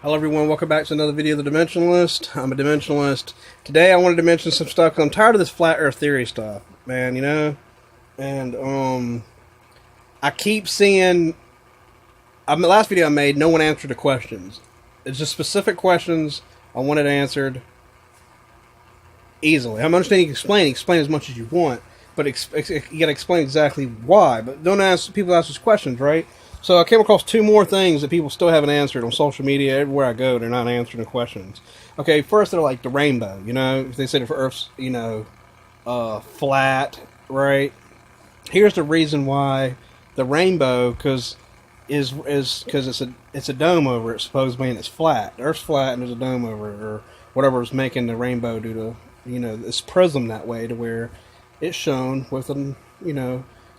Hello everyone, welcome back to another video of The Dimensionalist. I'm a Dimensionalist. Today I wanted to mention some stuff 'cause I'm tired of this flat earth theory stuff, man, and I keep seeing the last video I made, no one answered the questions. It's just specific questions I wanted answered easily. I'm understanding you can explain as much as you want, but you gotta explain exactly why. But don't ask people ask us questions, right? So I came across two more things that people still haven't answered on social media. Everywhere I go, they're not answering the questions. Okay, first they're like the rainbow. If they said if Earth's flat, right? Here's the reason why the rainbow, because it's a dome over it supposedly, and it's flat. The Earth's flat and there's a dome over it, or whatever's making the rainbow due to this prism that way to where it's shown with them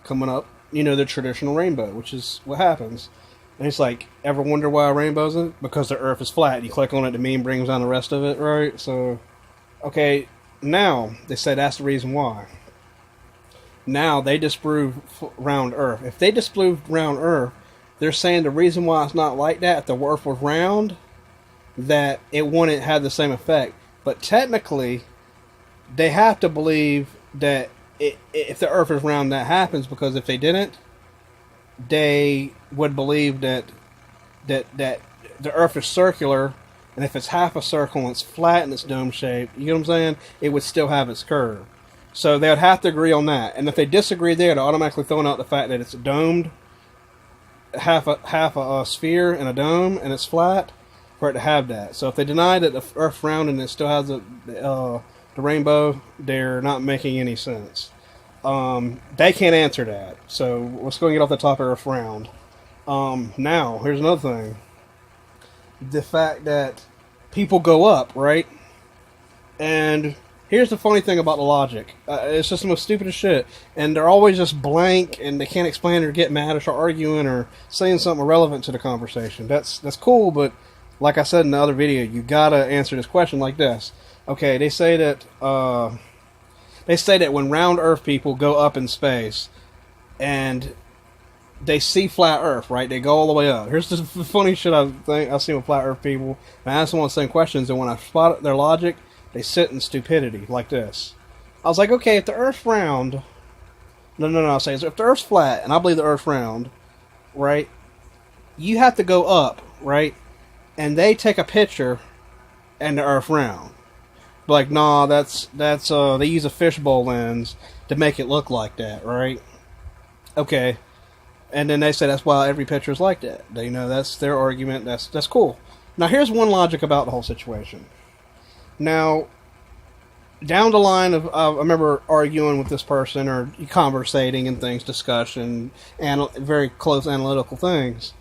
coming up the traditional rainbow, which is what happens. And it's like, ever wonder why a rainbow's in it? Because the Earth is flat. You click on it, the meme brings down the rest of it, right? So, okay, now they say that's the reason why. Now they disprove round Earth. If they disprove round Earth, they're saying the reason why it's not like that, if the Earth was round, that it wouldn't have the same effect. But technically, they have to believe that if the Earth is round, that happens, because if they didn't, they would believe that the Earth is circular, and if it's half a circle and it's flat and it's dome shaped, you know what I'm saying? It would still have its curve. So they would have to agree on that. And if they disagree there, they're automatically throwing out the fact that it's domed, half a sphere and a dome, and it's flat for it to have that. So if they deny that the Earth's round and it still has the rainbow, they're not making any sense. They can't answer that. So let's go and get off the top of Earth round. Now, here's another thing. The fact that people go up, right? And here's the funny thing about the logic. It's just the most stupidest shit. And they're always just blank, and they can't explain it or get mad or start arguing or saying something irrelevant to the conversation. That's cool, but like I said in the other video, you gotta answer this question like this. Okay, they say that when round Earth people go up in space and they see flat Earth, right? They go all the way up. Here's the funny shit I see with flat Earth people. I ask them all the same questions, and when I spot their logic, they sit in stupidity like this. I was like, okay, if the Earth's round, no, I'll say, if the Earth's flat, and I believe the Earth's round, right? You have to go up, right? And they take a picture, and the Earth round. Like, nah, that's they use a fishbowl lens to make it look like that, right? Okay. And then they say that's why every picture is like that. That's their argument. That's cool. Now, here's one logic about the whole situation. Now, down the line I remember arguing with this person, or conversating and things, discussion, and very close analytical things.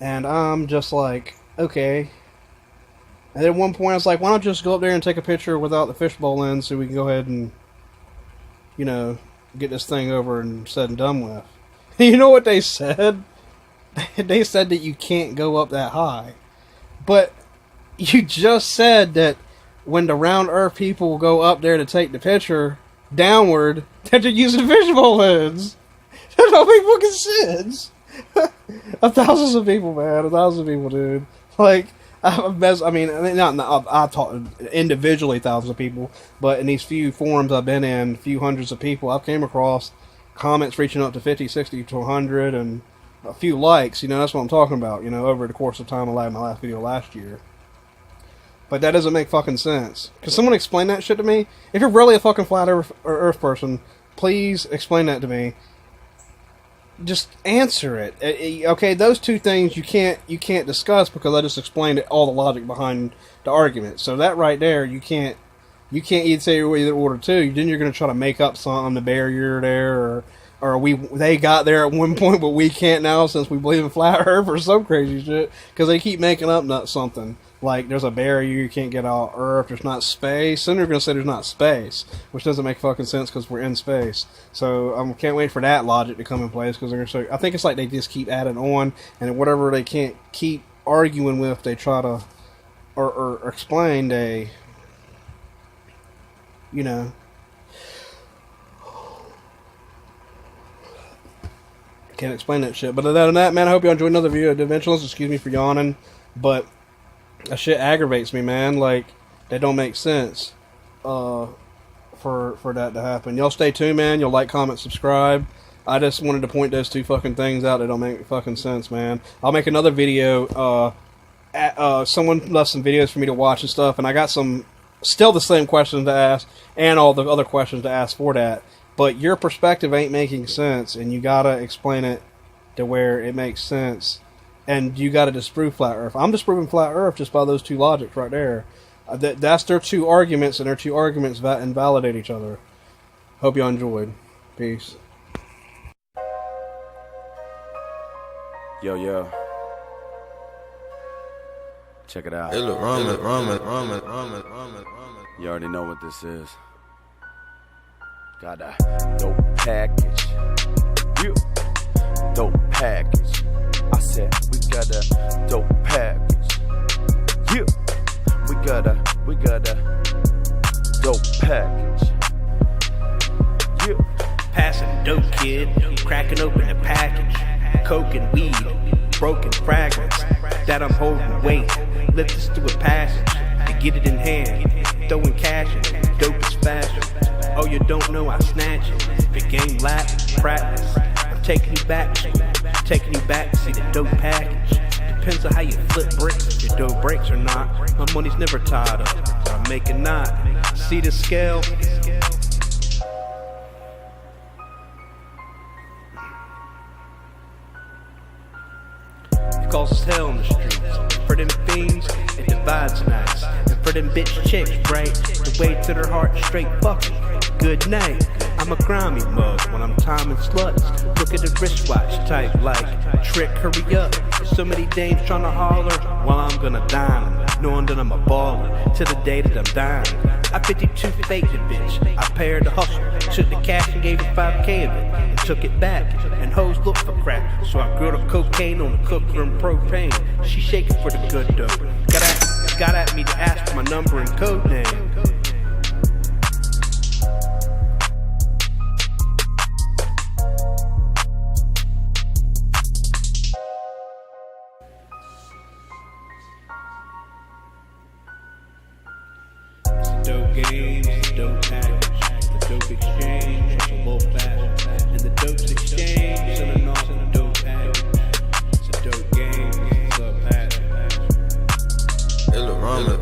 And I'm just like, okay. And then at one point I was like, why don't you just go up there and take a picture without the fishbowl lens so we can go ahead and, get this thing over and said and done with. You know what they said? They said that you can't go up that high. But you just said that when the round Earth people go up there to take the picture downward, that they're using fishbowl lens. That don't make fucking sense. Thousands of people, man. Thousands of people, dude. Like, I've talked individually thousands of people, but in these few forums I've been in, few hundreds of people, I've came across comments reaching up to 50, 60 to 100, and a few likes. That's what I'm talking about, over the course of time. I my last video last year. But that doesn't make fucking sense. Can someone explain that shit to me? If you're really a fucking flat Earth person, please explain that to me. Just answer it. Okay, those two things you can't discuss because I just explained all the logic behind the argument. So that right there, you can't either say either order two. Then you're going to try to make up something, the barrier there, or they got there at one point but we can't now since we believe in flat Earth, or some crazy shit, because they keep making up something. Like, there's a barrier, you can't get out Earth, there's not space. Then they're going to say there's not space, which doesn't make fucking sense because we're in space. So I can't wait for that logic to come in place, because they're going to say, I think it's like they just keep adding on, and whatever they can't keep arguing with, they try to, or explain, they, can't explain that shit. But other than that, man, I hope you enjoyed another video of Dimensionalist. Excuse me for yawning, but That shit aggravates me, man. Like, that don't make sense. For that to happen. Y'all stay tuned, man. You'll like, comment, subscribe. I just wanted to point those two fucking things out that don't make fucking sense, man. I'll make another video. Someone left some videos for me to watch and stuff, and I got still the same questions to ask, and all the other questions to ask for that. But your perspective ain't making sense, and you gotta explain it to where it makes sense. And you gotta disprove flat Earth. I'm disproving flat Earth just by those two logics right there. That's their two arguments, and their two arguments invalidate each other. Hope y'all enjoyed. Peace. Yo. Check it out. It look ramen. You already know what this is. Got a dope package. You dope package. I said we got a dope package. You we got a dope package. You passing dope, kid, cracking open the package. Coke and weed, broken fragments that I'm holding weight. Let this do a passage to get it in hand. Throwing cash in, dope is fashion. Oh, you don't know I snatch it. The game lack practice. I'm taking you back, see the dope package. Depends on how you flip bricks. If your dope breaks or not. My money's never tied up, so I make a knot. See the scale? It causes hell in the streets. For them fiends, it divides nights. And for them bitch chicks, right? The way to their heart straight fucking. Good night. I'm a grimy mug when I'm timing sluts. Look at the wristwatch type like trick, hurry up. So many dames trying to holler while I'm gonna dime. Knowing that I'm a baller to the day that I'm dying. I 52 faked the bitch. I paired the hustle. Took the cash and gave her 5K of it. And took it back. And hoes look for crack. So I grilled her cocaine on the cooker and propane. She shaking for the good dope. Got at me to ask for my number and code name. Dope games, dope package, the dope exchange, it's a low fast, and the dope's exchange, and an awesome dope package. It's a dope game, it's a package. It look ramen.